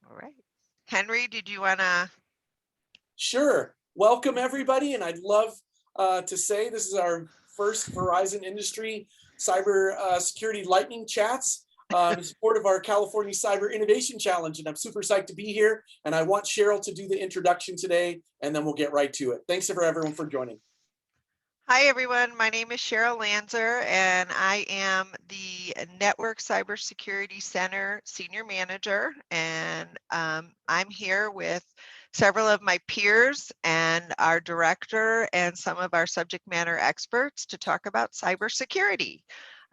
All right. Henry, did you want to? Sure. Welcome, everybody. And I'd love to say this is our first Verizon Industry Cyber Security Lightning Chats in support of our California Cyber Innovation Challenge. And I'm super psyched to be here. And I want Cheryl to do the introduction today, and then we'll get right to it. Thanks for everyone for joining. Hi, everyone. My name is Cheryl Lanzer, and I am the Network Cybersecurity Center Senior Manager. And I'm here with several of my peers and our director and some of our subject matter experts to talk about cybersecurity.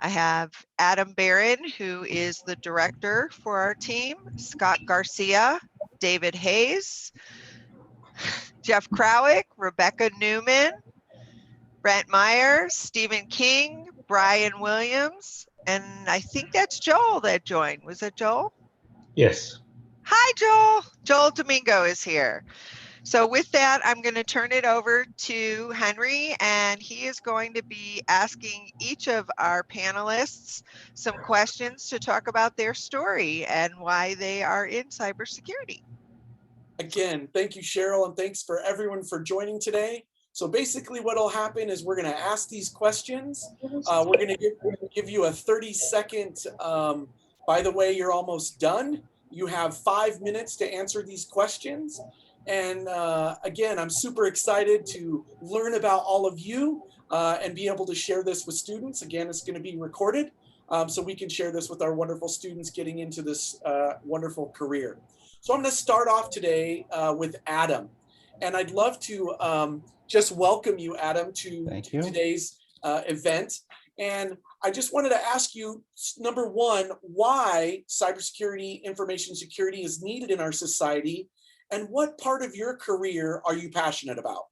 I have Adam Barron, who is the director for our team, Scott Garcia, David Hayes, Jeff Krawick, Rebecca Newman, Brent Meyer, Stephen King, Brian Williams, and I think that's Joel that joined. Was it Joel? Yes. Hi, Joel. Joel Domingo is here. So with that, I'm going to turn it over to Henry, and he is going to be asking each of our panelists some questions to talk about their story and why they are in cybersecurity. Again, thank you, Cheryl, and thanks for everyone for joining today. So basically what will happen is we're going to ask these questions. We're going to give you a 30-second, by the way, you're almost done. You have 5 minutes to answer these questions. And again, I'm super excited to learn about all of you and be able to share this with students. Again, it's going to be recorded so we can share this with our wonderful students getting into this wonderful career. So I'm going to start off today with Adam. And I'd love to just welcome you, Adam, to today's event. And I just wanted to ask you, number one, why cybersecurity, information security is needed in our society, and what part of your career are you passionate about?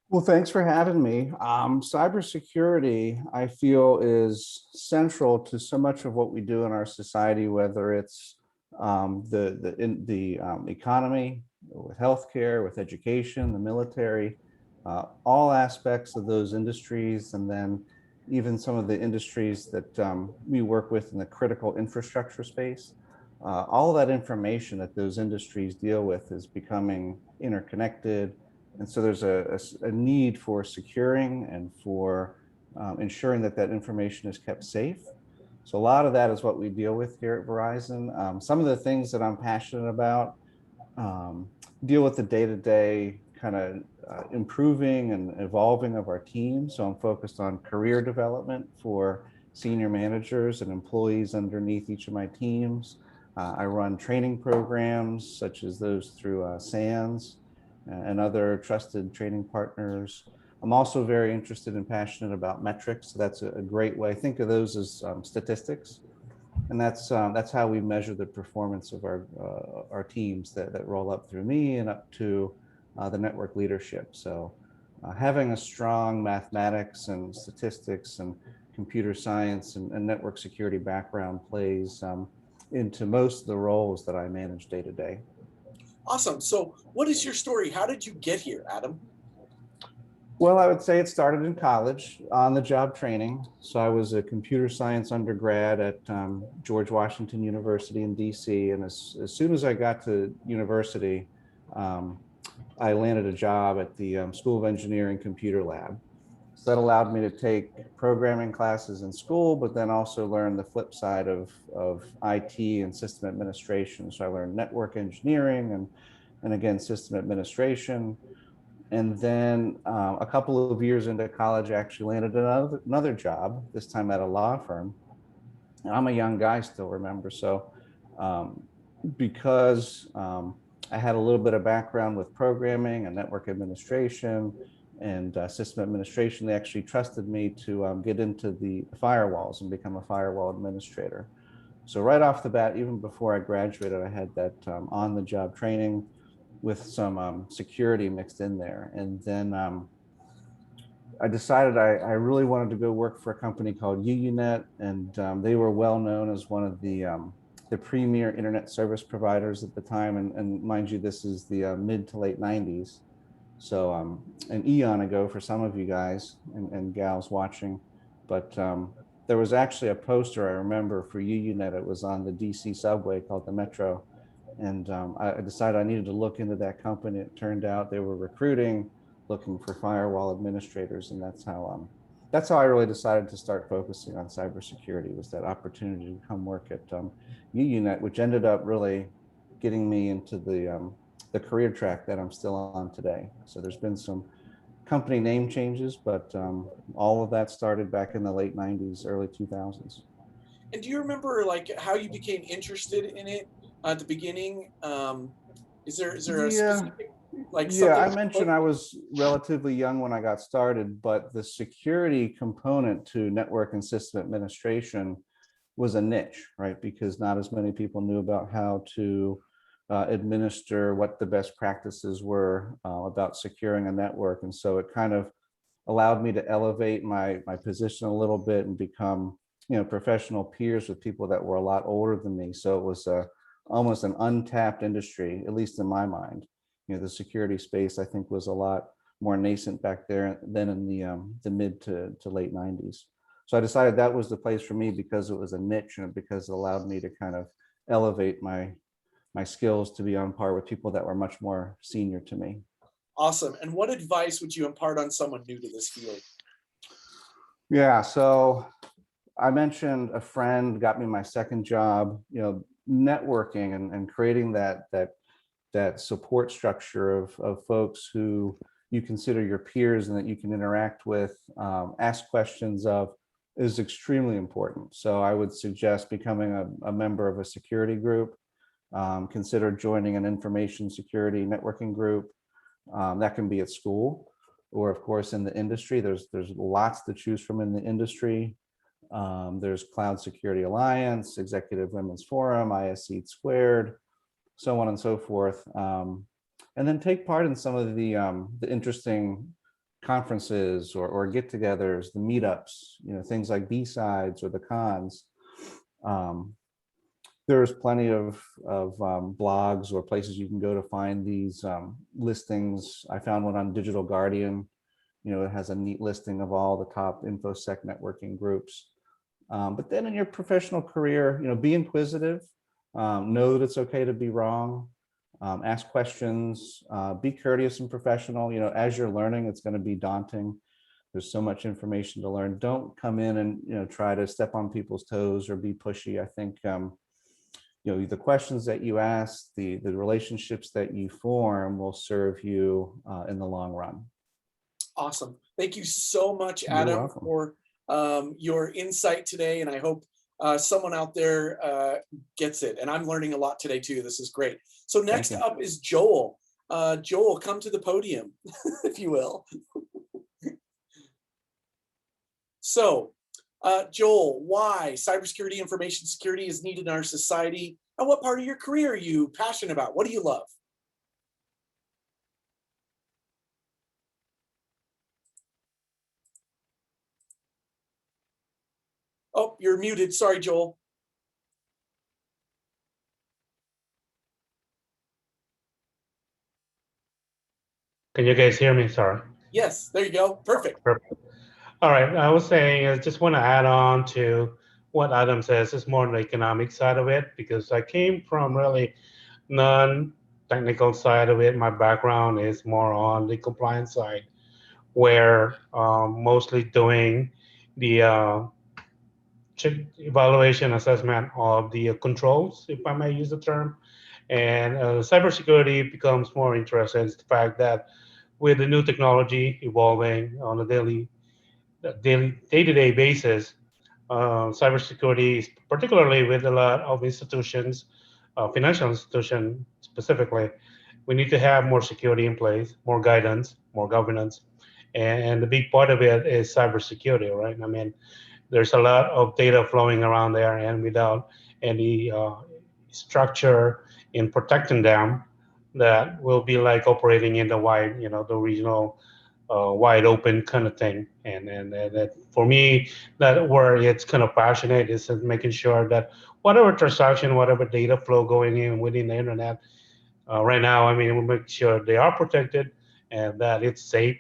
Well, thanks for having me. Cybersecurity, I feel, is central to so much of what we do in our society, whether it's the economy, with healthcare, with education, the military, all aspects of those industries, and then even some of the industries that we work with in the critical infrastructure space. All of that information that those industries deal with is becoming interconnected. And so there's a need for securing and for ensuring that that information is kept safe. So a lot of that is what we deal with here at Verizon. Some of the things that I'm passionate about deal with the day-to-day kind of improving and evolving of our team. So I'm focused on career development for senior managers and employees underneath each of my teams. I run training programs such as those through SANS and other trusted training partners. I'm also very interested and passionate about metrics. So that's a great way. Think of those as statistics, and that's how we measure the performance of our teams that roll up through me and up to the network leadership. So having a strong mathematics and statistics and computer science and network security background plays into most of the roles that I manage day to day. Awesome. So what is your story? How did you get here, Adam? Well, I would say it started in college, on-the-job training. So I was a computer science undergrad at George Washington University in DC. And as soon as I got to university, I landed a job at the School of Engineering Computer Lab. So that allowed me to take programming classes in school, but then also learn the flip side of IT and system administration. So I learned network engineering and again, system administration. And then a couple of years into college, I actually landed another job, this time at a law firm. And I'm a young guy still, remember. So because I had a little bit of background with programming and network administration and system administration, they actually trusted me to get into the firewalls and become a firewall administrator. So right off the bat, even before I graduated, I had that on-the-job training with some security mixed in there. And then I decided I really wanted to go work for a company called UUNet, and they were well known as one of the premier internet service providers at the time. And mind you, this is the mid to late 90s. So an eon ago for some of you guys and gals watching. But there was actually a poster I remember for UUNet. It was on the DC subway called the Metro. And I decided I needed to look into that company. It turned out they were recruiting, looking for firewall administrators, and that's how I really decided to start focusing on cybersecurity. Was that opportunity to come work at UUNet, which ended up really getting me into the career track that I'm still on today. So there's been some company name changes, but all of that started back in the late 90s, early 2000s. And do you remember like how you became interested in it at the beginning? Is there a Yeah, specific like yeah. something? I mentioned I was relatively young when I got started, but the security component to network and system administration was a niche, right? Because not as many people knew about how to administer, what the best practices were about securing a network. And so it kind of allowed me to elevate my position a little bit and become, professional peers with people that were a lot older than me. So it was almost an untapped industry, at least in my mind. The security space, I think, was a lot more nascent back there than in the mid to late 90s. So I decided that was the place for me because it was a niche and because it allowed me to kind of elevate my skills to be on par with people that were much more senior to me. Awesome. And what advice would you impart on someone new to this field? Yeah, so I mentioned a friend got me my second job, networking and creating that support structure of folks who you consider your peers and that you can interact with, ask questions of, is extremely important. So I would suggest becoming a member of a security group, consider joining an information security networking group. That can be at school or of course in the industry. There's lots to choose from in the industry. There's Cloud Security Alliance, Executive Women's Forum, ISC Squared, so on and so forth. And then take part in some of the interesting conferences or get-togethers, the meetups, things like B-sides or the cons. There's plenty of blogs or places you can go to find these listings. I found one on Digital Guardian. It has a neat listing of all the top InfoSec networking groups. But then in your professional career, be inquisitive, know that it's okay to be wrong, ask questions, be courteous and professional. As you're learning, it's going to be daunting. There's so much information to learn. Don't come in and try to step on people's toes or be pushy. I think the questions that you ask, the relationships that you form will serve you in the long run. Awesome. Thank you so much, You're Adam, welcome. for your insight today. And I hope someone out there gets it. And I'm learning a lot today too. This is great. So next up is Joel. Joel, come to the podium, if you will. So, Joel, why cybersecurity, information security is needed in our society, and what part of your career are you passionate about? What do you love? Oh, you're muted. Sorry, Joel. Can you guys hear me? Sorry. Yes, there you go. Perfect. Perfect. All right. I was saying, I just want to add on to what Adam says. It's more on the economic side of it because I came from really non-technical side of it. My background is more on the compliance side, where mostly doing the evaluation assessment of the controls, if I may use the term. And cybersecurity becomes more interesting. It's the fact that with the new technology evolving on a day-to-day basis, cybersecurity, particularly with a lot of institutions, financial institutions specifically, we need to have more security in place, more guidance, more governance, and the big part of it is cybersecurity, right? I mean, there's a lot of data flowing around there, and without any structure in protecting them, that will be like operating in the wide, the regional, wide open kind of thing. And that for me, that where it's kind of passionate is in making sure that whatever transaction, whatever data flow going in within the internet, right now, I mean, we make sure they are protected and that it's safe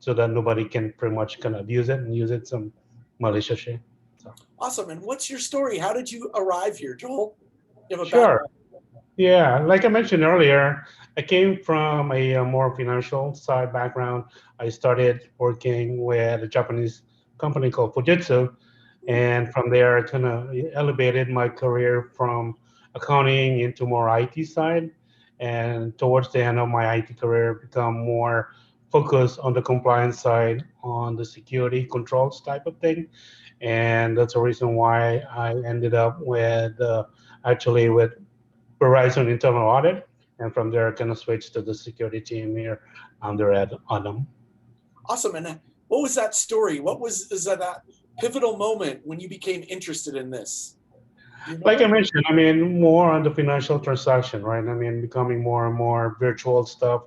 so that nobody can pretty much kind of abuse it and use it some maliciously. So. Awesome. And what's your story? How did you arrive here, Joel? You have a Sure. background. Yeah, like I mentioned earlier, I came from a more financial side background. I started working with a Japanese company called Fujitsu, and from there, I kind of elevated my career from accounting into more IT side. And towards the end of my IT career, become more focused on the compliance side, on the security controls type of thing. And that's the reason why I ended up with actually with Verizon internal audit, and from there, I kind of switched to the security team here under Ed Adam. Awesome. And what was that story? What was is that pivotal moment when you became interested in this? Like I mentioned, I mean, more on the financial transaction, right? I mean, becoming more and more virtual stuff,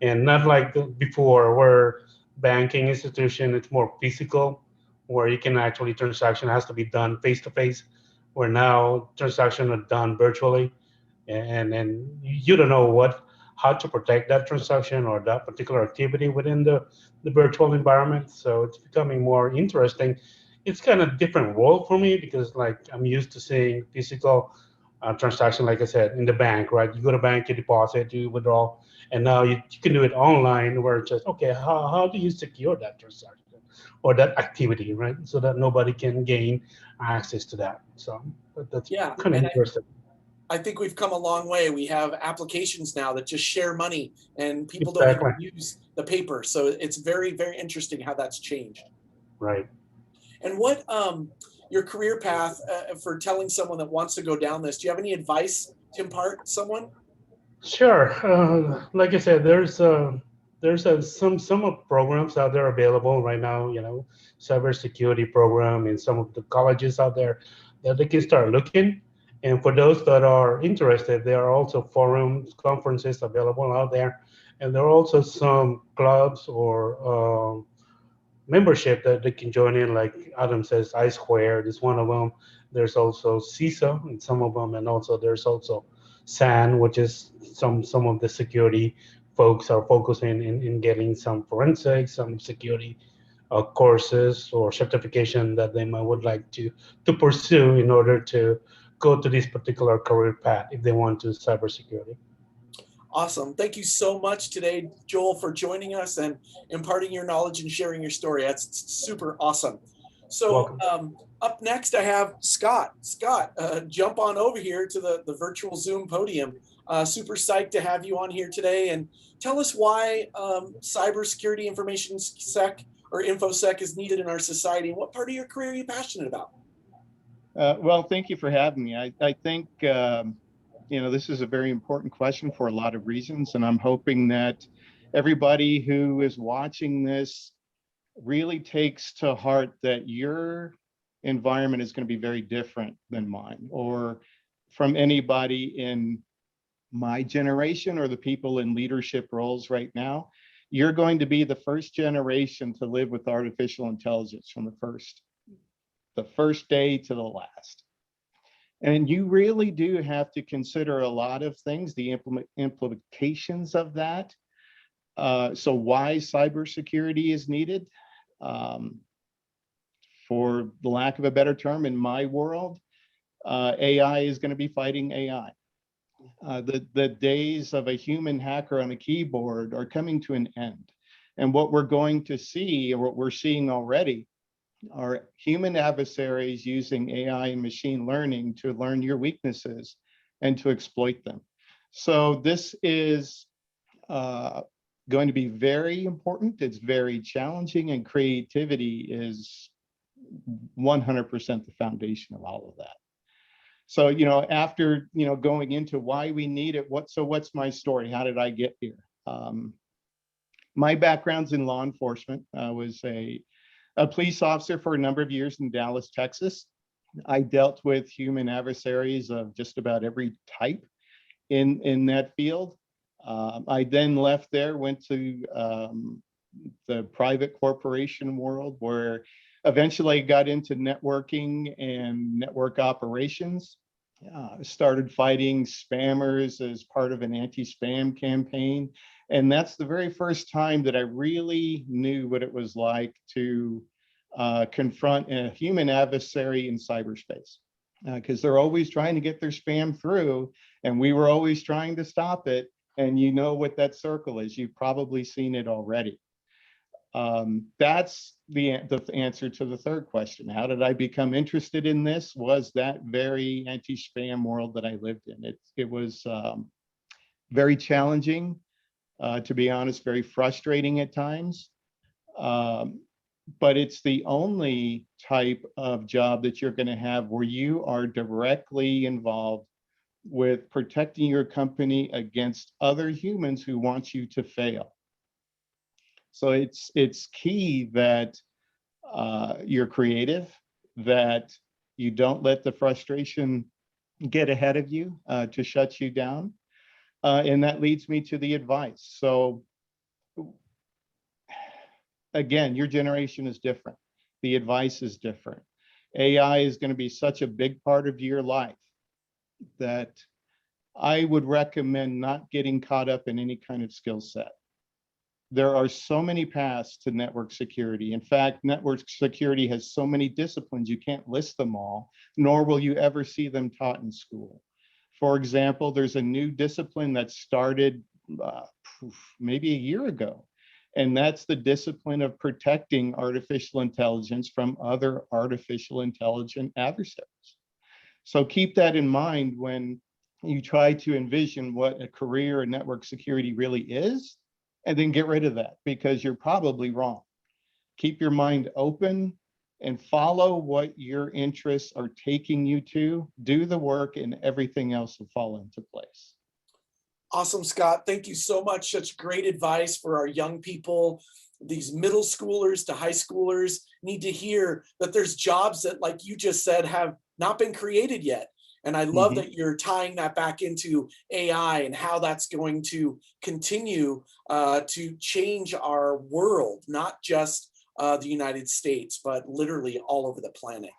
and not like before, where banking institution it's more physical, where you can actually transaction has to be done face to face, where now transaction are done virtually, and you don't know what how to protect that transaction or that particular activity within the virtual environment. So it's becoming more interesting. It's kind of different world for me because like I'm used to seeing physical transaction, like I said, in the bank, right? You go to bank, you deposit, you withdraw, and now you can do it online where it's just, okay, how do you secure that transaction or that activity, right? So that nobody can gain access to that. So that's Yeah, kind of and interesting. I think we've come a long way. We have applications now that just share money and people don't Exactly. even use the paper. So it's very, very interesting how that's changed. Right. And what your career path for telling someone that wants to go down this, do you have any advice to impart someone? Sure. Like I said, some of programs out there available right now. You know, cybersecurity program in some of the colleges out there that they can start looking. And for those that are interested, there are also forums, conferences available out there, and there are also some clubs or membership that they can join in. Like Adam says, I Squared is one of them. There's also CISA in some of them, and also there's also SAN, which is some of the security folks are focusing in getting some forensics, some security courses or certification that they might would like to pursue in order to go to this particular career path if they want to cybersecurity. Awesome. Thank you so much today, Joel, for joining us and imparting your knowledge and sharing your story. That's super awesome. So Welcome. up next, I have Scott. Scott, jump on over here to the virtual Zoom podium. Super psyched to have you on here today. And tell us why cybersecurity information sec or infosec is needed in our society. And what part of your career are you passionate about? Well, thank you for having me. I think this is a very important question for a lot of reasons, and I'm hoping that everybody who is watching this really takes to heart that your environment is going to be very different than mine or from anybody in my generation or the people in leadership roles right now. You're going to be the first generation to live with artificial intelligence from the first day to the last. And you really do have to consider a lot of things, the implications of that. So why cybersecurity is needed, for the lack of a better term, in my world, AI is going to be fighting AI. The days of a human hacker on a keyboard are coming to an end. And what we're going to see, or what we're seeing already, are human adversaries using AI and machine learning to learn your weaknesses and to exploit them. So this is going to be very important. It's very challenging, and creativity is 100% the foundation of all of that. So, after, going into why we need it, what's my story? How did I get here? My background's in law enforcement. I was a police officer for a number of years in Dallas, Texas. I dealt with human adversaries of just about every type in that field. I then left there, went to the private corporation world, where eventually I got into networking and network operations. Started fighting spammers as part of an anti-spam campaign. And that's the very first time that I really knew what it was like to confront a human adversary in cyberspace. because they're always trying to get their spam through, and we were always trying to stop it. And you know what that circle is. You've probably seen it already. That's the answer to the third question. How did I become interested in this? Was that very anti-spam world that I lived in. It was very challenging, to be honest, very frustrating at times. But it's the only type of job that you're going to have where you are directly involved with protecting your company against other humans who want you to fail. So it's key that you're creative, that you don't let the frustration get ahead of you to shut you down. And that leads me to the advice. So again, your generation is different. The advice is different. AI is going to be such a big part of your life that I would recommend not getting caught up in any kind of skill set. There are so many paths to network security. In fact, network security has so many disciplines, you can't list them all, nor will you ever see them taught in school. For example, there's a new discipline that started maybe a year ago, and that's the discipline of protecting artificial intelligence from other artificial intelligent adversaries. So keep that in mind when you try to envision what a career in network security really is, and then get rid of that because you're probably wrong. Keep your mind open and follow what your interests are taking you to. Do the work and everything else will fall into place. Awesome, Scott. Thank you so much. Such great advice for our young people. These middle schoolers to high schoolers need to hear that there's jobs that, like you just said, have not been created yet. And I love that you're tying that back into AI and how that's going to continue to change our world, not just the United States, but literally all over the planet.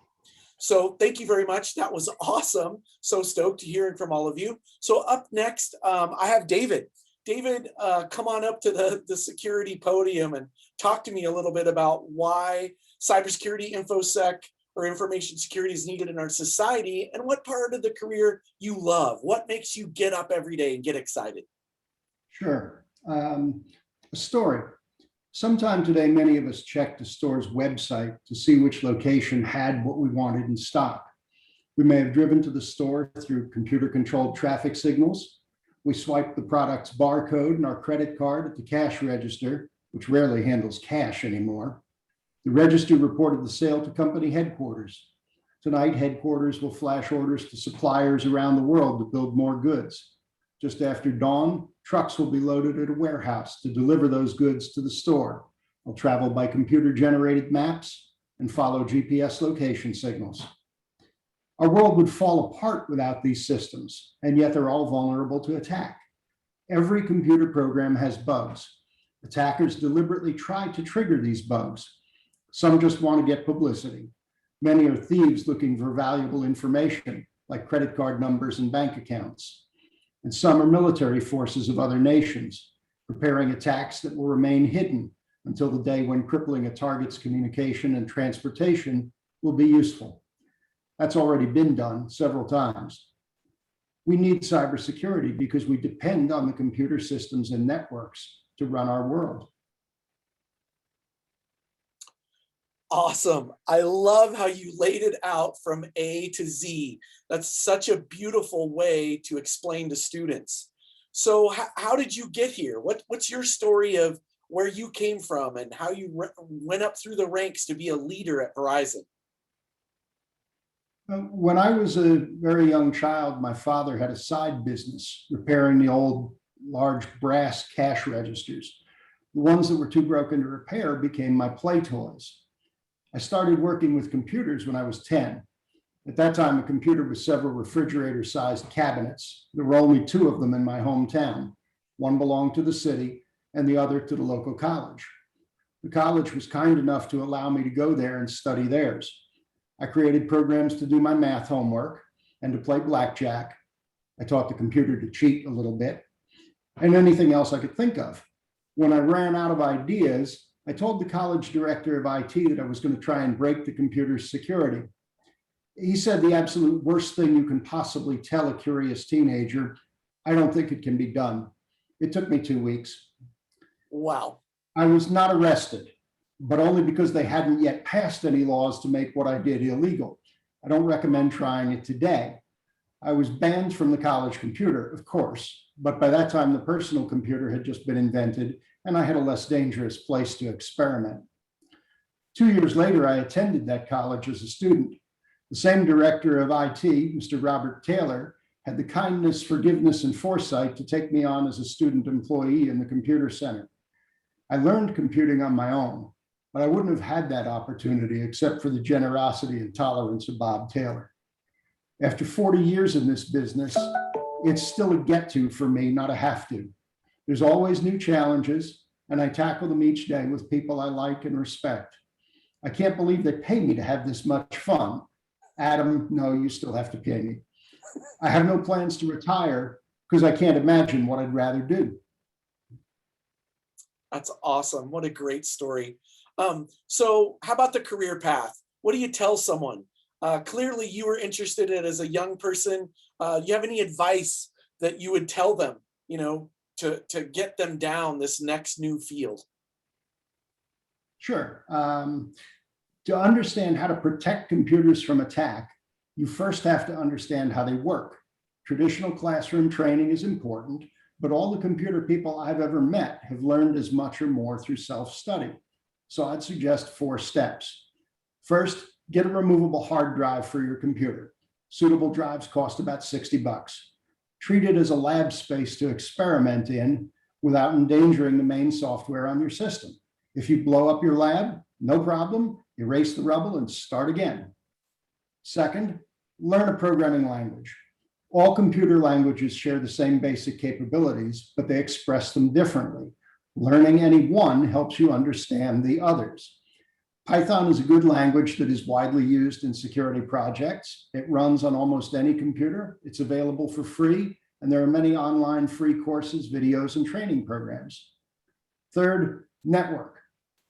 So thank you very much. That was awesome. So stoked to hearing from all of you. So up next, I have David. David, come on up to the security podium and talk to me a little bit about why cybersecurity, InfoSec, or information security is needed in our society, and what part of the career you love. What makes you get up every day and get excited? Sure. A story. Sometime today, many of us checked the store's website to see which location had what we wanted in stock. We may have driven to the store through computer-controlled traffic signals. We swiped the product's barcode and our credit card at the cash register, which rarely handles cash anymore. The register reported the sale to company headquarters. Tonight, headquarters will flash orders to suppliers around the world to build more goods. Just after dawn, trucks will be loaded at a warehouse to deliver those goods to the store. They'll travel by computer-generated maps and follow GPS location signals. Our world would fall apart without these systems, and yet they're all vulnerable to attack. Every computer program has bugs. Attackers deliberately try to trigger these bugs. Some just want to get publicity. Many are thieves looking for valuable information, like credit card numbers and bank accounts. And some are military forces of other nations, preparing attacks that will remain hidden until the day when crippling a target's communication and transportation will be useful. That's already been done several times. We need cybersecurity because we depend on the computer systems and networks to run our world. Awesome. I love how you laid it out from A to Z. That's such a beautiful way to explain to students. So how did you get here? What's your story of where you came from and how you went up through the ranks to be a leader at Verizon? When I was a very young child, my father had a side business repairing the old large brass cash registers. The ones that were too broken to repair became my play toys. I started working with computers when I was 10. At that time, a computer was several refrigerator-sized cabinets. There were only 2 of them in my hometown. One belonged to the city and the other to the local college. The college was kind enough to allow me to go there and study theirs. I created programs to do my math homework and to play blackjack. I taught the computer to cheat a little bit and anything else I could think of. When I ran out of ideas, I told the college director of IT that I was going to try and break the computer's security. He said the absolute worst thing you can possibly tell a curious teenager, I don't think it can be done. It took me 2 weeks. Wow. I was not arrested, but only because they hadn't yet passed any laws to make what I did illegal. I don't recommend trying it today. I was banned from the college computer, of course, but by that time the personal computer had just been invented and I had a less dangerous place to experiment. 2 years later, I attended that college as a student. The same director of IT, Mr. Robert Taylor, had the kindness, forgiveness, and foresight to take me on as a student employee in the computer center. I learned computing on my own, but I wouldn't have had that opportunity except for the generosity and tolerance of Bob Taylor. After 40 years in this business, it's still a get to for me, not a have to. There's always new challenges, and I tackle them each day with people I like and respect. I can't believe they pay me to have this much fun. Adam, no, you still have to pay me. I have no plans to retire because I can't imagine what I'd rather do. That's awesome. What a great story. So how about the career path? What do you tell someone? Clearly you were interested in it as a young person. Do you have any advice that you would tell them, to get them down this next new field? Sure. To understand how to protect computers from attack, you first have to understand how they work. Traditional classroom training is important, but all the computer people I've ever met have learned as much or more through self-study. So I'd suggest 4 steps. First, get a removable hard drive for your computer. Suitable drives cost about $60. Treat it as a lab space to experiment in without endangering the main software on your system. If you blow up your lab, no problem, erase the rubble and start again. Second, learn a programming language. All computer languages share the same basic capabilities, but they express them differently. Learning any one helps you understand the others. Python is a good language that is widely used in security projects. It runs on almost any computer. It's available for free, and there are many online free courses, videos, and training programs. Third, network.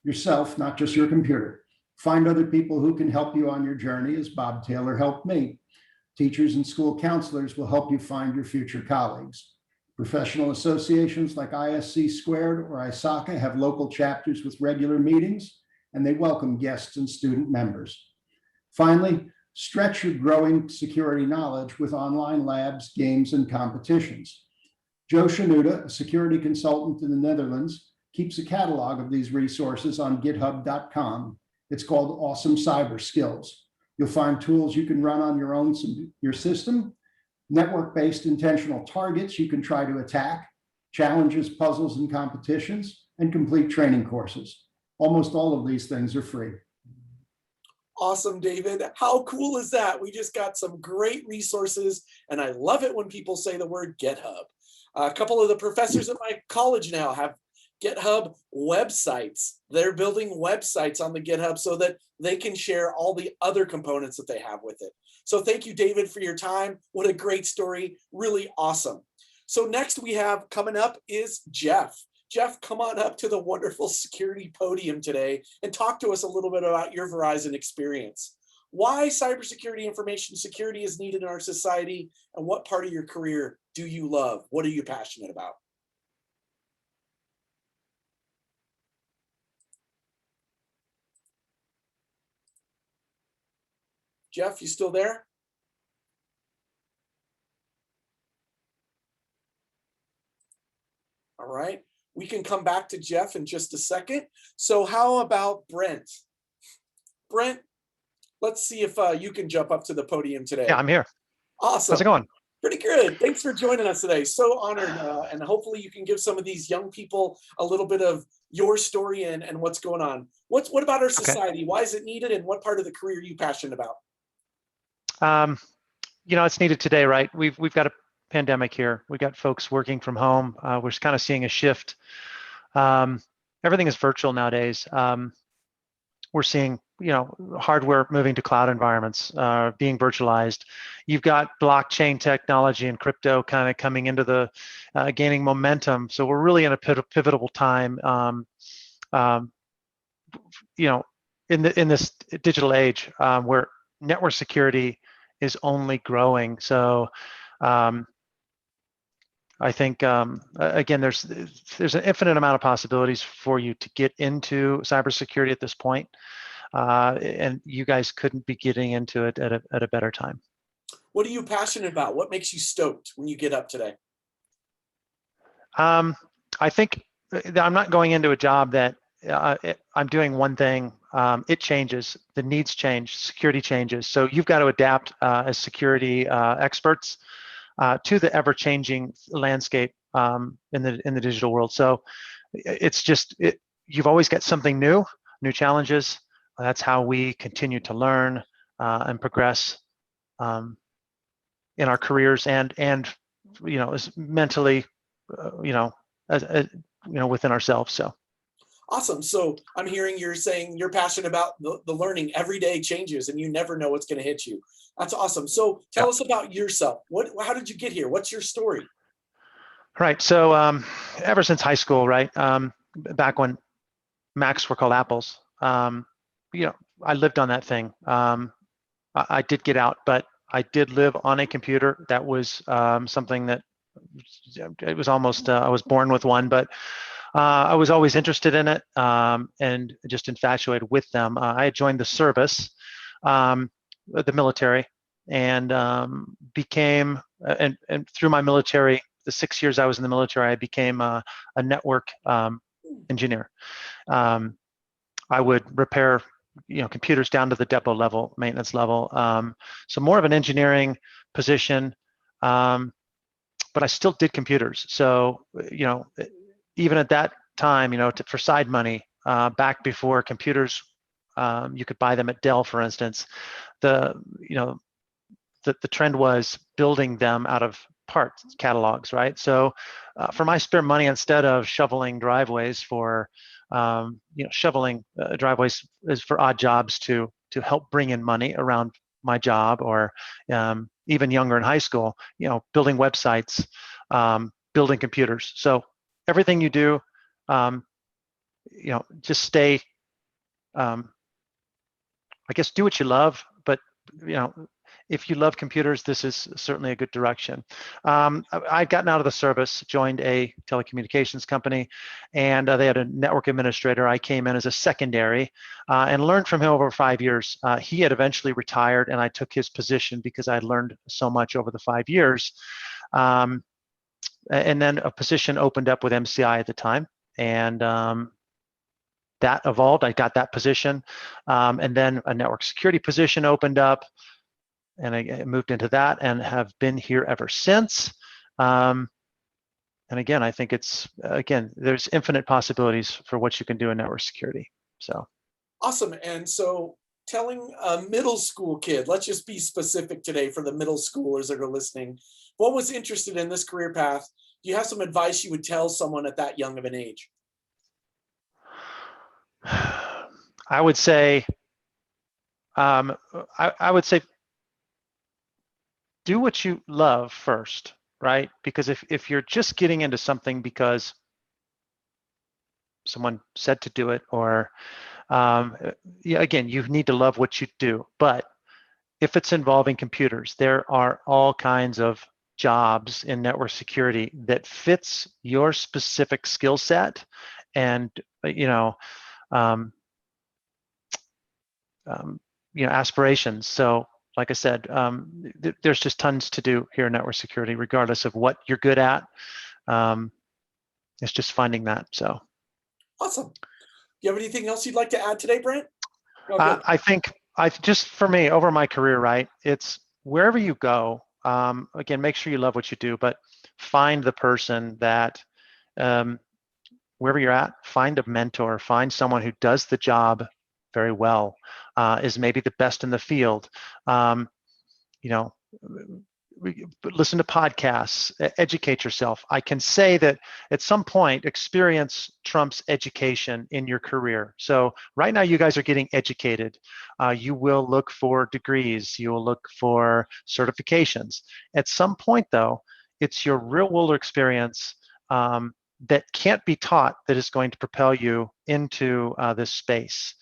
Yourself, not just your computer. Find other people who can help you on your journey, as Bob Taylor helped me. Teachers and school counselors will help you find your future colleagues. Professional associations like ISC Squared or ISACA have local chapters with regular meetings, and they welcome guests and student members. Finally, stretch your growing security knowledge with online labs, games, and competitions. Joe Shanuda, a security consultant in the Netherlands, keeps a catalog of these resources on github.com. It's called Awesome Cyber Skills. You'll find tools you can run on your system, network-based intentional targets you can try to attack, challenges, puzzles, and competitions, and complete training courses. Almost all of these things are free. Awesome, David. How cool is that? We just got some great resources, and I love it when people say the word GitHub. A couple of the professors at my college now have GitHub websites. They're building websites on the GitHub so that they can share all the other components that they have with it. So thank you, David, for your time. What a great story. Really awesome. So next we have coming up is Jeff. Jeff, come on up to the wonderful security podium today and talk to us a little bit about your Verizon experience. Why cybersecurity information security is needed in our society, and what part of your career do you love? What are you passionate about? Jeff, you still there? All right, we can come back to Jeff in just a second. So how about Brent? Brent, let's see if you can jump up to the podium today. Yeah, I'm here. Awesome. How's it going? Pretty good. Thanks for joining us today. So honored. And hopefully you can give some of these young people a little bit of your story and what's going on. What about our society? Okay. Why is it needed, and what part of the career are you passionate about? It's needed today, right? We've got a pandemic here. We got folks working from home. We're kind of seeing a shift. Everything is virtual nowadays. We're seeing, hardware moving to cloud environments, being virtualized. You've got blockchain technology and crypto kind of coming into the gaining momentum. So we're really in a pivotal time, in this digital age where network security is only growing. So I think, again, there's an infinite amount of possibilities for you to get into cybersecurity at this point, and you guys couldn't be getting into it at a better time. What are you passionate about? What makes you stoked when you get up today? I think I'm not going into a job that I'm doing one thing. It changes, the needs change, security changes. So you've got to adapt as security experts to the ever-changing landscape in the digital world. So it's just you've always got something new challenges. That's how we continue to learn and progress in our careers and as mentally, as within ourselves. So. Awesome. So I'm hearing you're saying you're passionate about the learning. Every day changes and you never know what's going to hit you. That's awesome. So tell us about yourself. How did you get here? What's your story? Right. So ever since high school, right, back when Macs were called Apples, I lived on that thing. I did get out, but I did live on a computer. That was something that it was almost, I was born with one, but I was always interested in it and just infatuated with them. I had joined the service, the military, and became, and through my military, the 6 years I was in the military, I became a network engineer. I would repair, computers down to the depot level, maintenance level. So more of an engineering position, but I still did computers. So, even at that time, for side money, back before computers, you could buy them at Dell, for instance. The trend was building them out of parts catalogs, right? So, for my spare money, instead of shoveling driveways shoveling driveways is for odd jobs to help bring in money around my job, or even younger in high school, building websites, building computers. So everything you do, just stay, I guess, do what you love, but if you love computers, this is certainly a good direction. I'd gotten out of the service, joined a telecommunications company, and they had a network administrator. I came in as a secondary and learned from him over 5 years. He had eventually retired, and I took his position because I learned so much over the 5 years. And then a position opened up with MCI at the time, and that evolved. I got that position, and then a network security position opened up, and I moved into that and have been here ever since. And again, I think there's infinite possibilities for what you can do in network security. So awesome. And so telling a middle school kid, let's just be specific today for the middle schoolers that are listening, what was interested in this career path? Do you have some advice you would tell someone at that young of an age? I would say, I would say, do what you love first, right? Because if you're just getting into something because someone said to do it, or again, you need to love what you do. But if it's involving computers, there are all kinds of jobs in network security that fits your specific skill set and aspirations. So like I said, there's just tons to do here in network security, regardless of what you're good at. It's just finding that. So awesome. Do you have anything else you'd like to add today, Brent? I think just for me over my career, right? It's wherever you go. Again, make sure you love what you do, but find the person that wherever you're at, find a mentor, find someone who does the job very well, is maybe the best in the field. Listen to podcasts, educate yourself. I can say that at some point, experience trumps education in your career. So right now, you guys are getting educated. You will look for degrees. You will look for certifications. At some point, though, it's your real-world experience that can't be taught that is going to propel you into this space.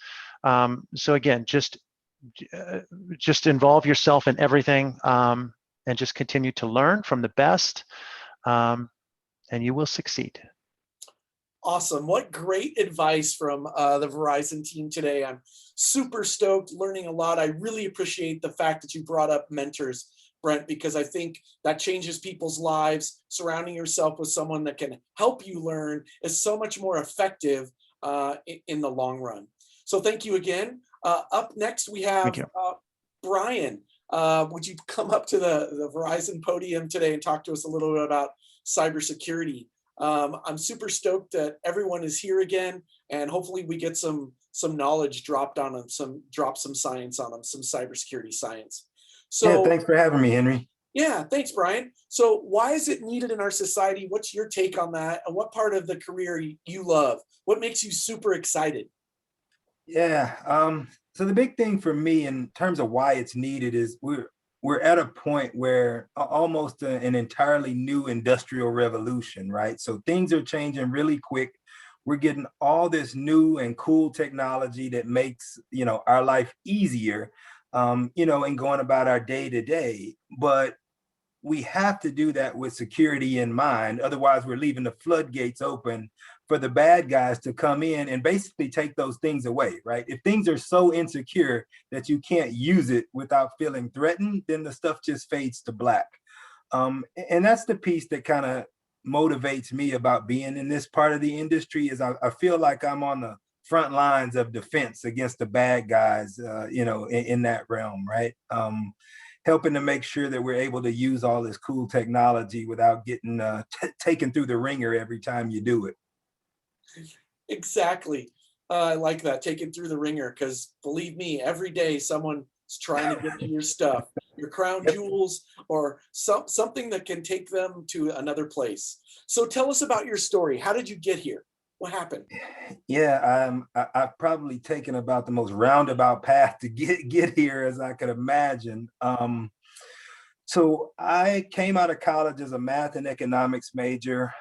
So again, just just involve yourself in everything, and just continue to learn from the best, and you will succeed. Awesome. What great advice from the Verizon team today. I'm super stoked, learning a lot. I really appreciate the fact that you brought up mentors, Brent, because I think that changes people's lives. Surrounding yourself with someone that can help you learn is so much more effective in the long run. So thank you again. Up next, we have Brian. Would you come up to the Verizon podium today and talk to us a little bit about cybersecurity? I'm super stoked that everyone is here again, and hopefully we get some knowledge dropped on them, drop some science on them, some cybersecurity science. So yeah, thanks for having me, Henry. Yeah, thanks, Brian. So why is it needed in our society? What's your take on that? And what part of the career you love? What makes you super excited? Yeah, so the big thing for me in terms of why it's needed is we're at a point where almost an entirely new industrial revolution, right? So things are changing really quick. We're getting all this new and cool technology that makes, our life easier, and going about our day to day. But we have to do that with security in mind. Otherwise, we're leaving the floodgates open for the bad guys to come in and basically take those things away, right? If things are so insecure that you can't use it without feeling threatened, then the stuff just fades to black. And that's the piece that kind of motivates me about being in this part of the industry is I feel like I'm on the front lines of defense against the bad guys, in that realm, right? Helping to make sure that we're able to use all this cool technology without getting taken through the ringer every time you do it. Exactly. I like that, taken through the ringer, because believe me, every day someone's trying to get to your stuff, your crown jewels, or something that can take them to another place. So tell us about your story. How did you get here? What happened? Yeah, I've probably taken about the most roundabout path to get here as I could imagine. So I came out of college as a math and economics major.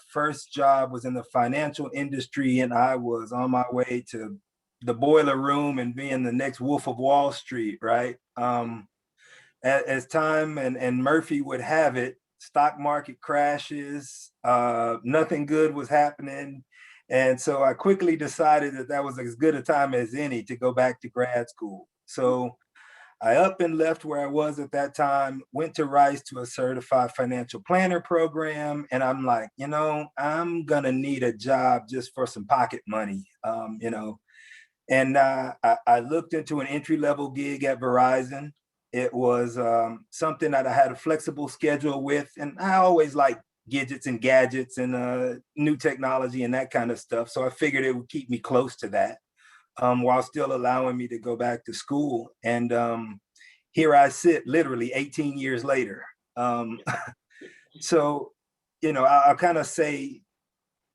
First job was in the financial industry, and I was on my way to the boiler room and being the next Wolf of Wall Street, right? As time and Murphy would have it, stock market crashes, nothing good was happening. And so I quickly decided that was as good a time as any to go back to grad school. So I up and left where I was at that time, went to Rice to a certified financial planner program. And I'm like, I'm going to need a job just for some pocket money, And I looked into an entry-level gig at Verizon. It was something that I had a flexible schedule with. And I always liked gadgets and new technology and that kind of stuff. So I figured it would keep me close to that while still allowing me to go back to school. And here I sit literally 18 years later. So, I'll kind of say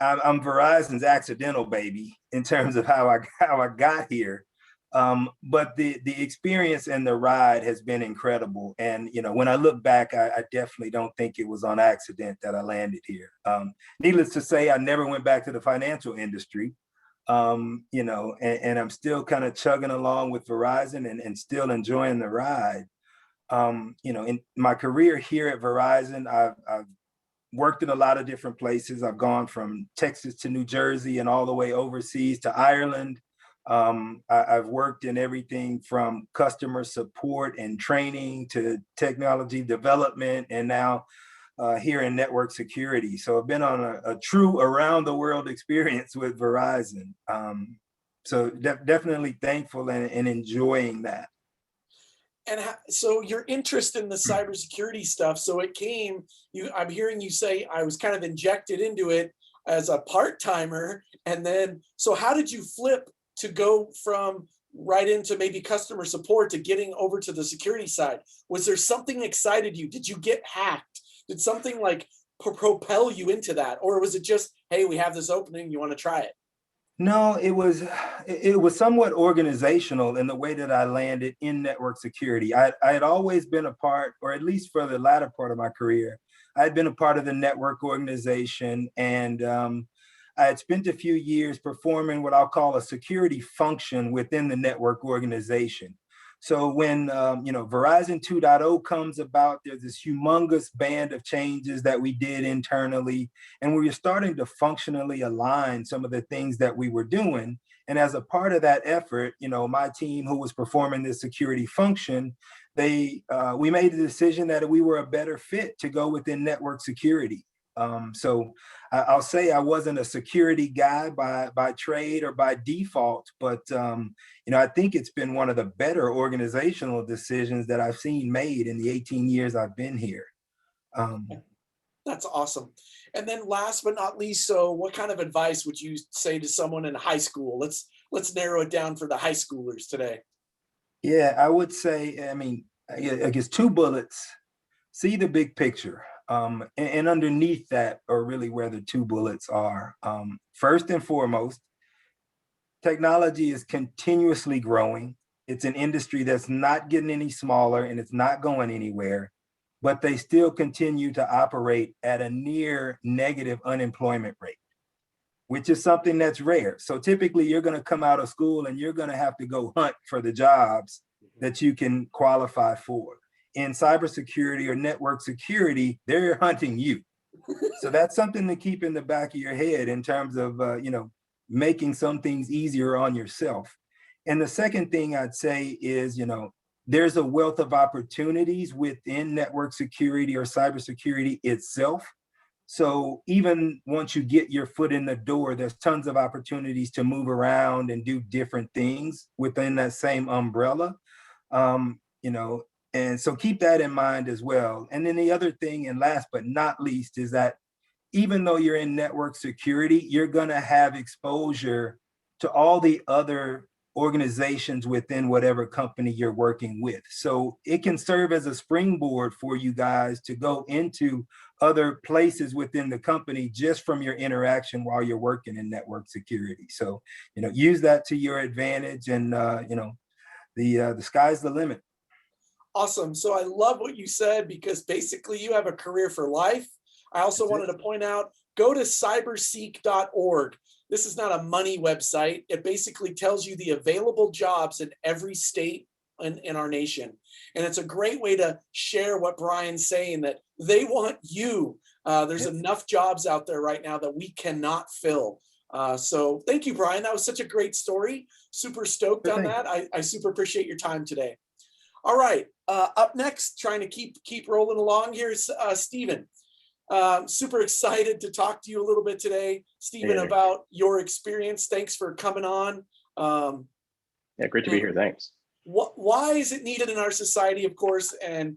I'm Verizon's accidental baby in terms of how I got here. But the experience and the ride has been incredible. And, when I look back, I definitely don't think it was on accident that I landed here. Needless to say, I never went back to the financial industry, and I'm still kind of chugging along with Verizon and still enjoying the ride. In my career here at Verizon, I've worked in a lot of different places. I've gone from Texas to New Jersey and all the way overseas to Ireland. I've worked in everything from customer support and training to technology development, and now here in network security. So I've been on a true around the world experience with Verizon. So definitely thankful and enjoying that. And so your interest in the cybersecurity stuff, so I'm hearing you say I was kind of injected into it as a part-timer. And then, so how did you flip to go from right into maybe customer support to getting over to the security side? Was there something excited you? Did you get hacked? Did something like propel you into that? Or was it just, hey, we have this opening, you want to try it? No, it was somewhat organizational in the way that I landed in network security. I had always been a part, or at least for the latter part of my career, I had been a part of the network organization, and I had spent a few years performing what I'll call a security function within the network organization. So when Verizon 2.0 comes about, there's this humongous band of changes that we did internally, and we were starting to functionally align some of the things that we were doing. And as a part of that effort, my team who was performing this security function, we made the decision that we were a better fit to go within network security. So I'll say I wasn't a security guy by trade or by default, but I think it's been one of the better organizational decisions that I've seen made in the 18 years I've been here. That's awesome. And then last but not least, so what kind of advice would you say to someone in high school? Let's narrow it down for the high schoolers today. Yeah, I would say, I guess 2 bullets: see the big picture. And underneath that are really where the 2 bullets are. First and foremost, technology is continuously growing. It's an industry that's not getting any smaller and it's not going anywhere, but they still continue to operate at a near negative unemployment rate, which is something that's rare. So typically you're going to come out of school and you're going to have to go hunt for the jobs that you can qualify for. In cybersecurity or network security, they're hunting you. So that's something to keep in the back of your head in terms of, making some things easier on yourself. And the second thing I'd say is, there's a wealth of opportunities within network security or cybersecurity itself. So even once you get your foot in the door, there's tons of opportunities to move around and do different things within that same umbrella. And so keep that in mind as well. And then the other thing, and last but not least, is that even though you're in network security, you're going to have exposure to all the other organizations within whatever company you're working with. So it can serve as a springboard for you guys to go into other places within the company just from your interaction while you're working in network security. So, use that to your advantage, and, the sky's the limit. Awesome. So I love what you said, because basically you have a career for life. I also wanted to point out, go to cyberseek.org. This is not a money website. It basically tells you the available jobs in every state in our nation. And it's a great way to share what Brian's saying, that they want you. There's enough jobs out there right now that we cannot fill. So thank you, Brian. That was such a great story. Super stoked on that. I super appreciate your time today. All right, up next, trying to keep rolling along here is Stephen. Super excited to talk to you a little bit today, Stephen, about your experience. Thanks for coming on. Yeah, great to be here. Thanks. Why is it needed in our society, of course? And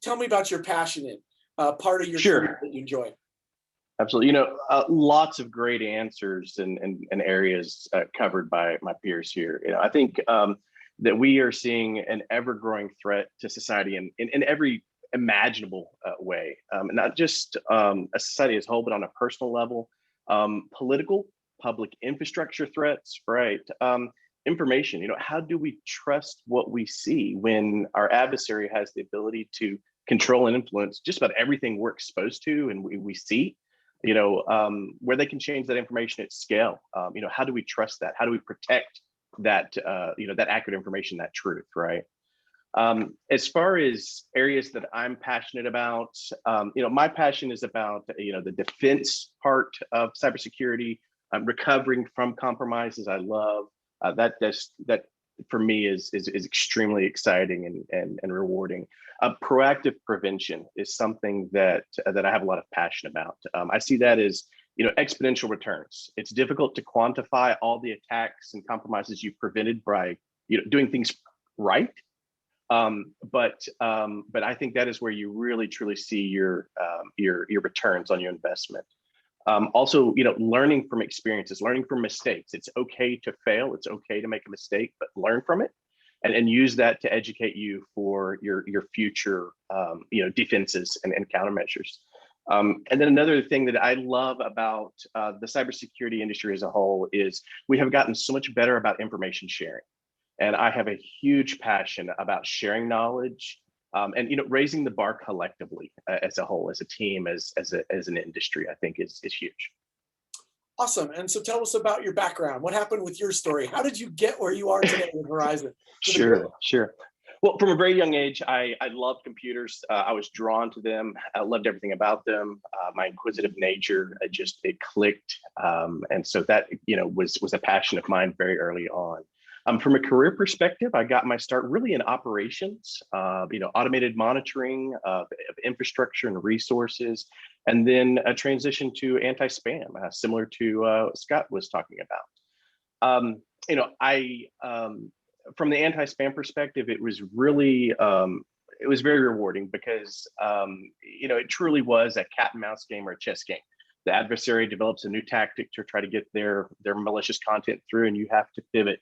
tell me about your passionate part of your career that you enjoy. Absolutely. Lots of great answers and areas covered by my peers here. I think that we are seeing an ever-growing threat to society in every imaginable way, not just a society as a whole, but on a personal level, political, public infrastructure threats, right? Information, how do we trust what we see when our adversary has the ability to control and influence just about everything we're exposed to and we see, where they can change that information at scale? How do we trust that? How do we protect that, that accurate information, that truth, right? As far as areas that I'm passionate about, my passion is about, the defense part of cybersecurity, recovering from compromises. I love that for me is extremely exciting and rewarding. Proactive prevention is something that I have a lot of passion about. I see that as exponential returns. It's difficult to quantify all the attacks and compromises you've prevented by doing things right. But I think that is where you really truly see your returns on your investment. Also, learning from experiences, learning from mistakes. It's okay to fail. It's okay to make a mistake, but learn from it and use that to educate you for your future, defenses and countermeasures. And then another thing that I love about the cybersecurity industry as a whole is we have gotten so much better about information sharing. And I have a huge passion about sharing knowledge and raising the bar collectively as a whole, as a team, as an industry. I think is huge. Awesome. And so tell us about your background. What happened with your story? How did you get where you are today with Verizon? Sure. Well, from a very young age, I loved computers. I was drawn to them. I loved everything about them. My inquisitive nature, it clicked, and so that was a passion of mine very early on. From a career perspective, I got my start really in operations, automated monitoring of infrastructure and resources, and then a transition to anti-spam, similar to Scott was talking about. From the anti-spam perspective, it was really, it was very rewarding because, it truly was a cat and mouse game or a chess game. The adversary develops a new tactic to try to get their malicious content through, and you have to pivot.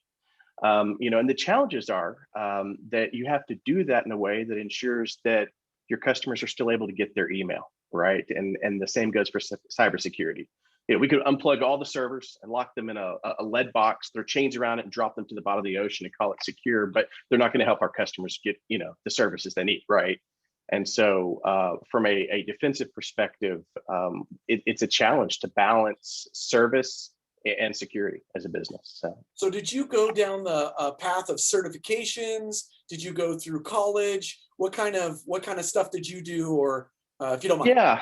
And the challenges are that you have to do that in a way that ensures that your customers are still able to get their email, right? And the same goes for cybersecurity. We could unplug all the servers and lock them in a lead box, throw chains around it and drop them to the bottom of the ocean and call it secure, but they're not going to help our customers get, the services they need, right? And so from a defensive perspective, it's a challenge to balance service and security as a business. So did you go down the path of certifications? Did you go through college? What kind of stuff did you do, or if you don't mind? Yeah,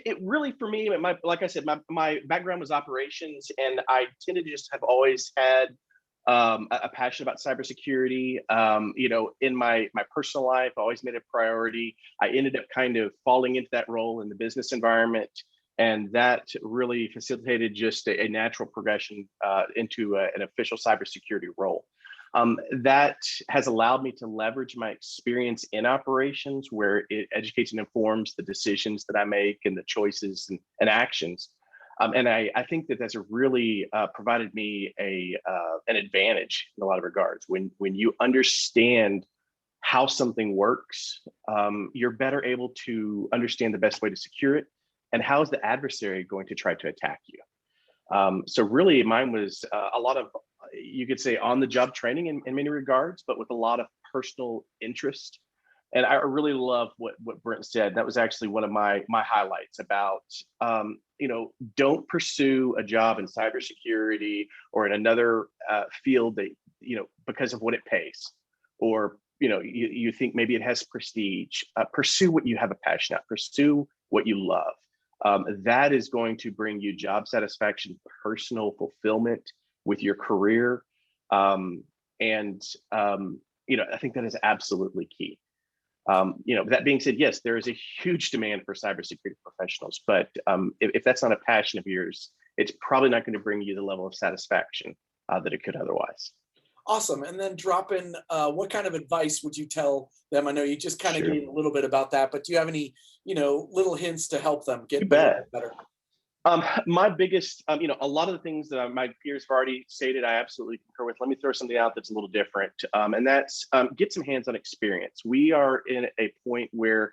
it really, for me, like I said, my background was operations, and I tended to just have always had a passion about cybersecurity. In my personal life, I always made it a priority. I ended up kind of falling into that role in the business environment, and that really facilitated just a natural progression into an official cybersecurity role. That has allowed me to leverage my experience in operations, where it educates and informs the decisions that I make and the choices and actions. And I think that's really provided me an advantage in a lot of regards. When you understand how something works, you're better able to understand the best way to secure it, and how is the adversary going to try to attack you. So really, mine was a lot of, you could say, on-the-job training in many regards, but with a lot of personal interest. And I really love what Brent said. That was actually one of my highlights about, don't pursue a job in cybersecurity or in another field that, because of what it pays, or, you think maybe it has prestige. Pursue what you have a passion at, pursue what you love. That is going to bring you job satisfaction, personal fulfillment with your career. I think that is absolutely key. That being said, yes, there is a huge demand for cybersecurity professionals, but if that's not a passion of yours, it's probably not going to bring you the level of satisfaction that it could otherwise. Awesome. And then drop in, what kind of advice would you tell them? I know you just kind of Sure. gave a little bit about that, but do you have any, little hints to help them get better? My biggest, a lot of the things that my peers have already stated, I absolutely concur with. Let me throw something out that's a little different, and that's get some hands-on experience. We are in a point where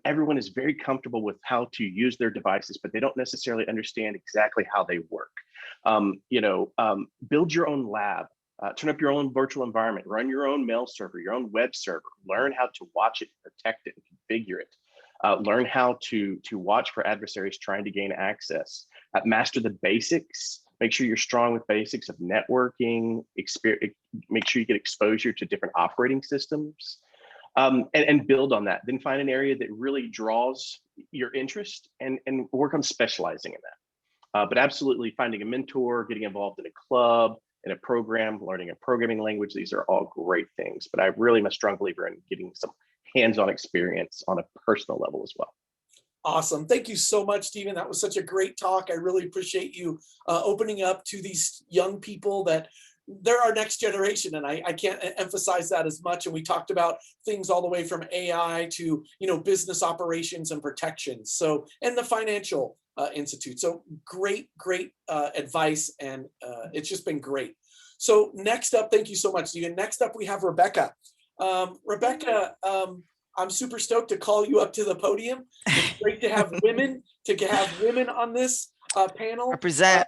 everyone is very comfortable with how to use their devices, but they don't necessarily understand exactly how they work. Build your own lab. Turn up your own virtual environment, run your own mail server, your own web server, learn how to watch it, protect it, and configure it. Learn how to watch for adversaries trying to gain access. Master the basics. Make sure you're strong with basics of networking. Make sure you get exposure to different operating systems, and build on that. Then find an area that really draws your interest and work on specializing in that. But absolutely finding a mentor, getting involved in a club, in a program, learning a programming language. These are all great things, but I really am a strong believer in getting some hands-on experience on a personal level as well. Awesome. Thank you so much, Stephen. That was such a great talk. I really appreciate you opening up to these young people that they're our next generation. And I can't emphasize that as much. And we talked about things all the way from AI to, business operations and protections. So, and the financial institute. So great advice. And it's just been great. So next up, thank you so much, Stephen. Next up, we have Rebecca. Rebecca, I'm super stoked to call you up to the podium. It's great to have women on this panel. Represent.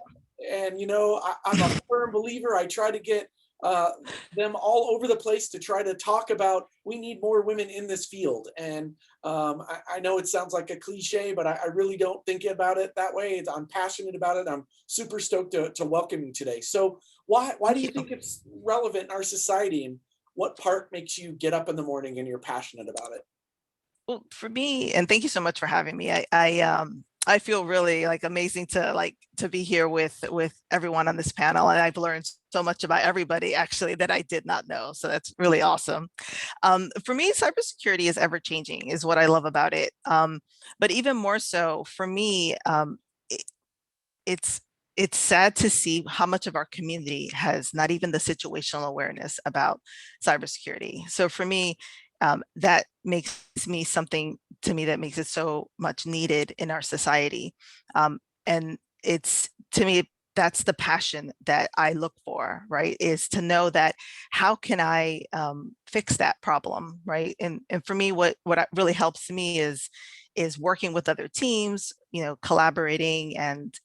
And I'm a firm believer. I try to get them all over the place to try to talk about, we need more women in this field. And I know it sounds like a cliche, but I really don't think about it that way. I'm passionate about it. I'm super stoked to welcome you today. So why do you think it's relevant in our society? And what part makes you get up in the morning and you're passionate about it? Well, for me, and thank you so much for having me. I feel really like amazing to be here with everyone on this panel, and I've learned so much about everybody actually that I did not know. So that's really awesome. For me, cybersecurity is ever changing, is what I love about it. But even more so for me, it, it's it's sad to see how much of our community has not even the situational awareness about cybersecurity. So for me, that makes me something to me that makes it so much needed in our society. And it's, to me, that's the passion that I look for, right? Is to know that how can I fix that problem, right? And for me, what really helps me is working with other teams, collaborating and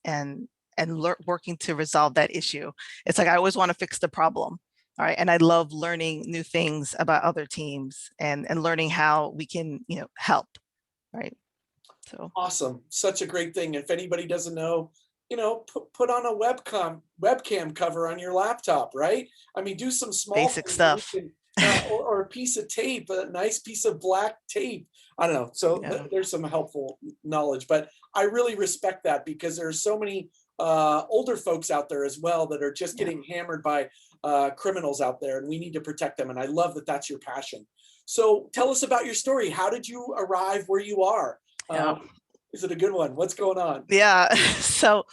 working to resolve that issue. It's like I always want to fix the problem. All right. And I love learning new things about other teams and learning how we can, help. Right. So Awesome. Such a great thing. If anybody doesn't know, put on a webcam cover on your laptop, right? I mean, do some small basic things that we stuff. can, or a piece of tape, a nice piece of black tape. I don't know. So Yeah. there's some helpful knowledge, but I really respect that because there are so many older folks out there as well that are just getting hammered by criminals out there, and we need to protect them. And I love that that's your passion. So tell us about your story. How did you arrive where you are? Yeah. Is it a good one? What's going on? Yeah. So,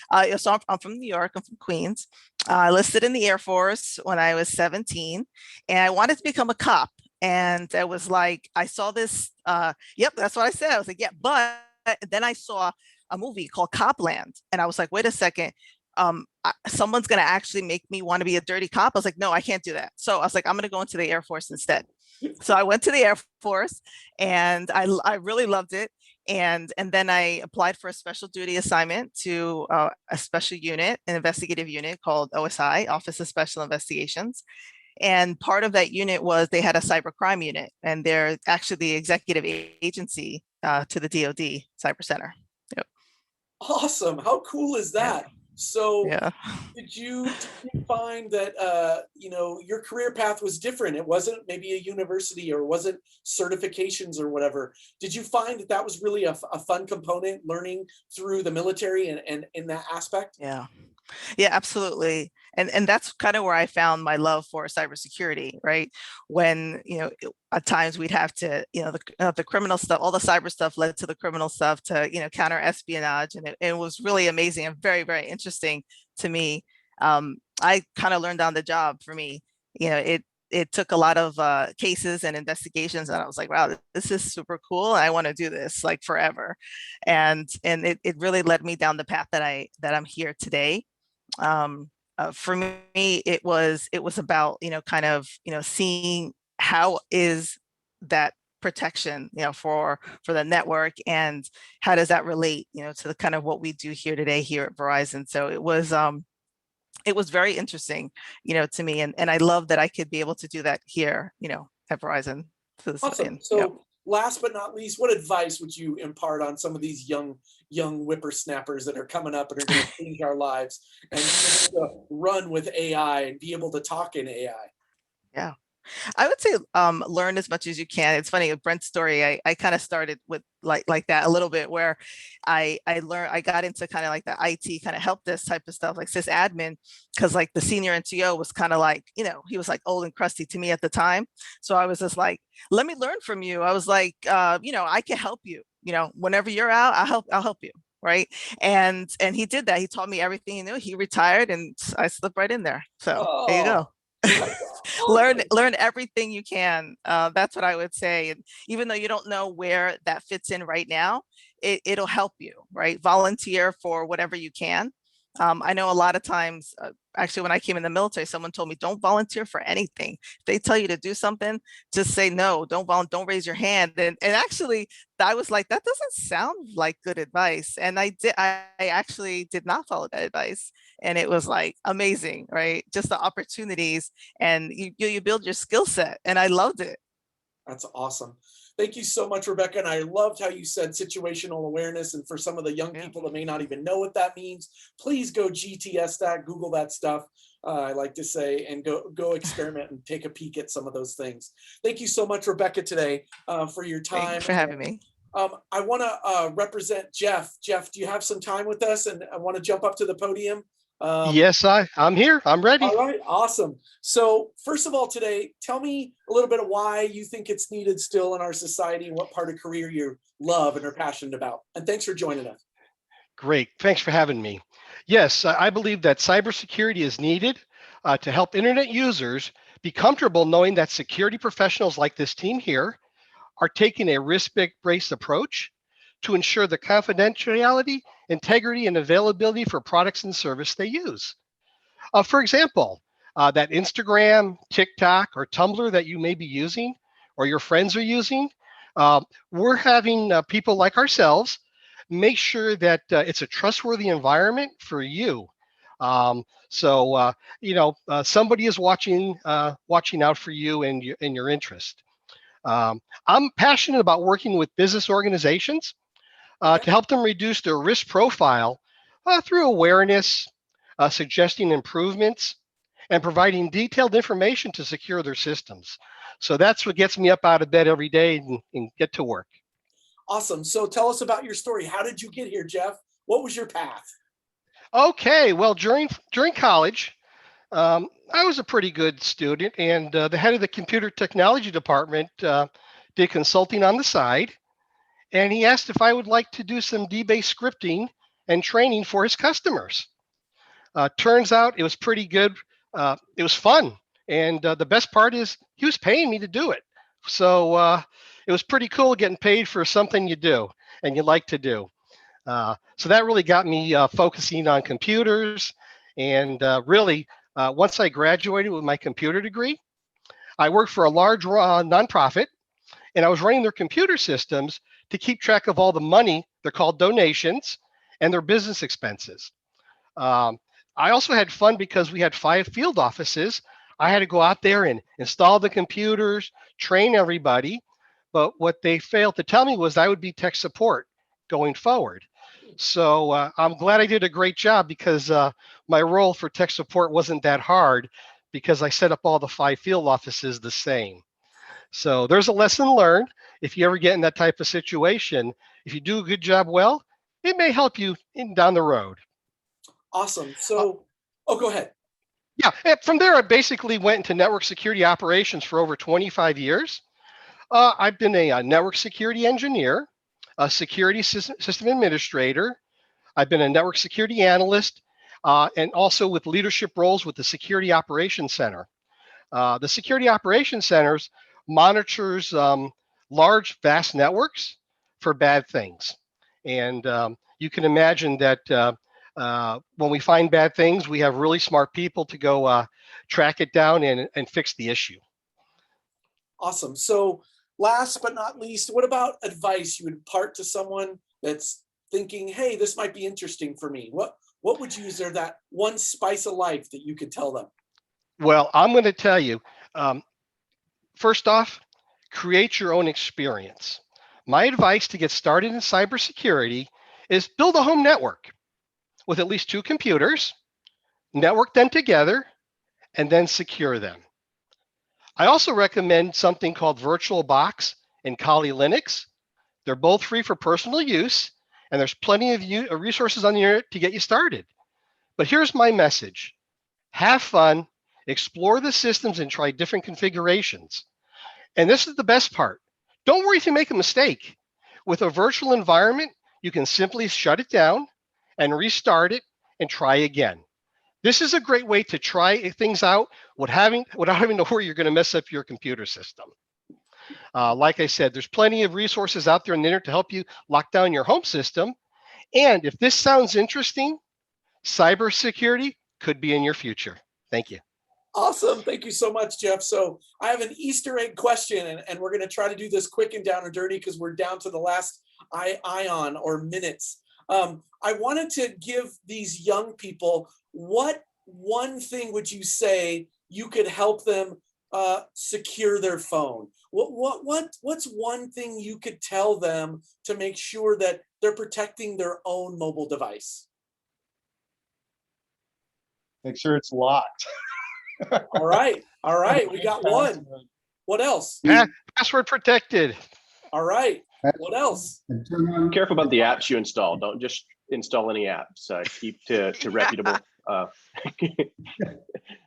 I'm from New York. I'm from Queens. I enlisted in the Air Force when I was 17, and I wanted to become a cop. And I was like, I saw this. Yep, that's what I said. I was like, yeah. But then I saw a movie called Copland, and I was like, wait a second. Someone's going to actually make me want to be a dirty cop. I was like, no, I can't do that. So I was like, I'm going to go into the Air Force instead. So I went to the Air Force, and I really loved it. And then I applied for a special duty assignment to a special unit, an investigative unit called OSI, Office of Special Investigations. And part of that unit was they had a cybercrime unit, and they're actually the executive agency to the DoD Cyber Center. Yep. Awesome. How cool is that? So Yeah. did you find that your career path was different? It wasn't maybe a university or wasn't certifications or whatever. Did you find that was really a fun component, learning through the military and in that aspect? Yeah. Yeah, absolutely. And that's kind of where I found my love for cybersecurity, right? When, at times we'd have to, the criminal stuff, all the cyber stuff led to the criminal stuff to, counter espionage. And it was really amazing and very, very interesting to me. I kind of learned on the job for me. It took a lot of cases and investigations, and I was like, wow, this is super cool. I want to do this like forever. And it really led me down the path that I'm here today. For me, it was about, seeing how is that protection, for the network, and how does that relate, to the kind of what we do here today here at Verizon. So it was very interesting, to me. And I love that I could be able to do that here, at Verizon. Awesome. So last but not least, what advice would you impart on some of these young whippersnappers that are coming up and are going to change our lives and be able to run with AI and be able to talk in AI? Yeah. I would say learn as much as you can. It's funny, with Brent's story, I kind of started with like that a little bit, where I got into kind of like the IT kind of help desk type of stuff, like sysadmin, because like the senior NTO was kind of like, he was like old and crusty to me at the time. So I was just like, let me learn from you. I was like, I can help you, whenever you're out, I'll help you. Right. And he did that. He taught me everything he knew. He retired and I slipped right in there. So there you go. Learn everything you can. That's what I would say. And even though you don't know where that fits in right now, it'll help you, right? Volunteer for whatever you can. I know a lot of times, actually, when I came in the military, someone told me, don't volunteer for anything. If they tell you to do something, just say no, don't raise your hand. And actually, I was like, that doesn't sound like good advice. And I actually did not follow that advice. And it was like amazing, right? Just the opportunities, and you build your skill set. And I loved it. That's awesome. Thank you so much, Rebecca. And I loved how you said situational awareness. And for some of the young people that may not even know what that means, please go GTS that, Google that stuff. I like to say, and go experiment and take a peek at some of those things. Thank you so much, Rebecca, today for your time. Thanks for having me. I want to represent Jeff. Jeff, do you have some time with us? And I want to jump up to the podium. Yes, I'm here. I'm ready. All right, awesome. So first of all, today, tell me a little bit of why you think it's needed still in our society and what part of career you love and are passionate about. And thanks for joining us. Great. Thanks for having me. Yes, I believe that cybersecurity is needed to help internet users be comfortable knowing that security professionals like this team here are taking a risk-based approach to ensure the confidentiality, integrity, and availability for products and service they use. For example, that Instagram, TikTok, or Tumblr that you may be using or your friends are using, we're having people like ourselves make sure that it's a trustworthy environment for you. Somebody is watching out for you and your interest. I'm passionate about working with business organizations to help them reduce their risk profile through awareness, suggesting improvements, and providing detailed information to secure their systems. So that's what gets me up out of bed every day and get to work. Awesome. So tell us about your story. How did you get here, Jeff? What was your path? Okay, well, during college, I was a pretty good student, and the head of the computer technology department did consulting on the side, and he asked if I would like to do some D-based scripting and training for his customers. Turns out it was pretty good. It was fun, and the best part is he was paying me to do it. So it was pretty cool getting paid for something you do and you like to do. So that really got me focusing on computers. And really, once I graduated with my computer degree, I worked for a large nonprofit, and I was running their computer systems to keep track of all the money. They're called donations and their business expenses. I also had fun because we had 5 field offices. I had to go out there and install the computers, train everybody. But what they failed to tell me was I would be tech support going forward. So I'm glad I did a great job because my role for tech support wasn't that hard because I set up all the 5 field offices the same. So there's a lesson learned. If you ever get in that type of situation, if you do a good job well, it may help you down the road. Awesome. So, go ahead. Yeah, from there, I basically went into network security operations for over 25 years. I've been a network security engineer, a security system administrator. I've been a network security analyst, and also with leadership roles with the Security Operations Center. The Security Operations Centers monitors large, vast networks for bad things. And you can imagine that when we find bad things, we have really smart people to go track it down and fix the issue. Awesome. So last but not least, what about advice you would impart to someone that's thinking, hey, this might be interesting for me? What would you use there, that one spice of life that you could tell them? Well, I'm going to tell you, first off, create your own experience. My advice to get started in cybersecurity is build a home network with at least 2 computers, network them together, and then secure them. I also recommend something called VirtualBox and Kali Linux. They're both free for personal use, and there's plenty of resources on the internet to get you started. But here's my message. Have fun, explore the systems, and try different configurations. And this is the best part. Don't worry if you make a mistake. With a virtual environment, you can simply shut it down and restart it and try again. This is a great way to try things out without having to worry you're going to mess up your computer system. Like I said, there's plenty of resources out there on the internet to help you lock down your home system. And if this sounds interesting, cybersecurity could be in your future. Thank you. Awesome. Thank you so much, Jeff. So I have an Easter egg question, and we're going to try to do this quick and down and dirty because we're down to the last ion or minutes. I wanted to give these young people, what one thing would you say you could help them secure their phone? What's one thing you could tell them to make sure that they're protecting their own mobile device? Make sure it's locked. All right, we got one. What else? Password protected. All right, what else? And turn on. Careful about the apps you install. Don't just install any apps. Keep to reputable,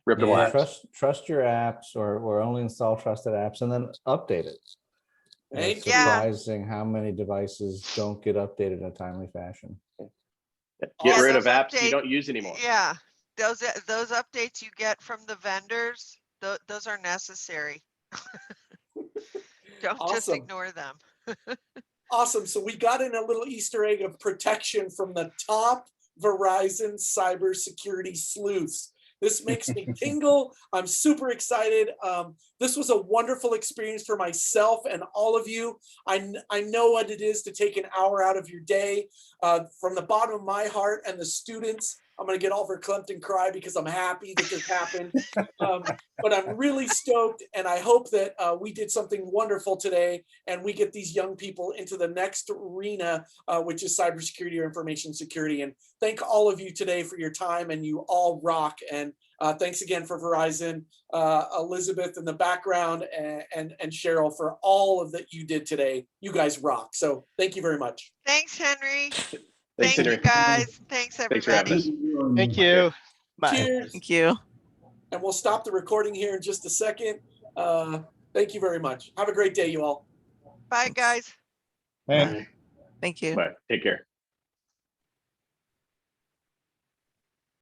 reputable apps. Trust your apps, or only install trusted apps, and then update it. Thank It's you. surprising how many devices don't get updated in a timely fashion. Get rid of those apps you updates- don't use anymore. Yeah, those updates you get from the vendors, those are necessary. Don't just Awesome. ignore them. Awesome. So we got in a little Easter egg of protection from the top Verizon cybersecurity sleuths. This makes me tingle. I'm super excited. This was a wonderful experience for myself and all of you. I know what it is to take an hour out of your day. From the bottom of my heart and the students, I'm going to get all verklempt and cry because I'm happy that this happened. But I'm really stoked, and I hope that we did something wonderful today, and we get these young people into the next arena, which is cybersecurity or information security. And thank all of you today for your time, and you all rock. And thanks again for Verizon, Elizabeth in the background, and Cheryl for all of that you did today. You guys rock. So thank you very much. Thanks, Henry. Thanks, Thank Henry. you, guys. Thanks, Thanks for having everybody. us. Thank you. Bye. Cheers. Thank you. And we'll stop the recording here in just a second. Thank you very much. Have a great day, you all. Bye, guys. Thanks. Thank you. Bye. Take care.